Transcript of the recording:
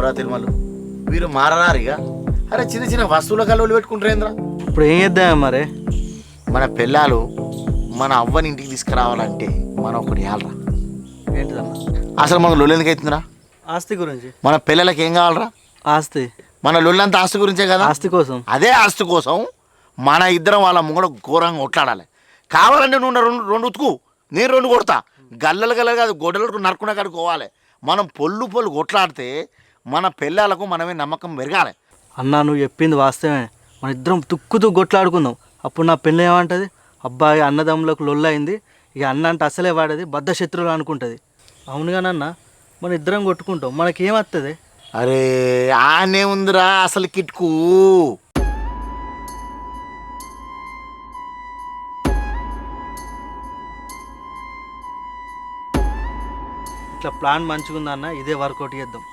ఎవరా తిరుమలు వీరు మారరారిగా. అరే చిన్న చిన్న వస్తువుల కలువలు పెట్టుకుంటారేంద్రా. ఇప్పుడు ఏం చేద్దాం మరి? మన పిల్లలు మన అవ్వని ఇంటికి తీసుకురావాలంటే మనం ఒకటి చేయాలరా. ఏంటిదన్నా? అసలు మన లొల్లు ఎందుకు అవుతుందిరా? ఆస్తి గురించి. మన పిల్లలకి ఏం కావాలరా? ఆస్తి. మన లొల్లంతా ఆస్తి గురించే కదా. ఆస్తి కోసం. అదే ఆస్తి కోసం మన ఇద్దరం వాళ్ళ ముంగడ ఘోరంగా కొట్లాడాలి. కావాలంటే నువ్వు రెండు ఉతుకు, నేను రెండు కొడతా. గల్లలు గల్లలు కాదు, గొడ్డలకు నరుకున్న కాడికి పోవాలి. మనం పొల్లు కొట్లాడితే మన పిల్లలకు మనమే నమ్మకం పెరగాలి. అన్నా నువ్వు చెప్పింది వాస్తవమే. మన ఇద్దరం తుక్కు కొట్లాడుకుందాం. అప్పుడు నా పెళ్ళి ఏమంటుంది? అబ్బాయి అన్నదమ్ములకు లొల్లయింది, ఇక అన్న అంటే అసలే వాడేది బద్ధ శత్రువులు అనుకుంటుంది. అవునుగానన్నా మన ఇద్దరం కొట్టుకుంటాం, మనకేమవుతుంది? అరే ఆనే ఉందిరా అసలు కిట్కు. ఇట్లా ప్లాన్ మంచిగా ఉందన్న, ఇదే వర్కౌట్ చేద్దాం.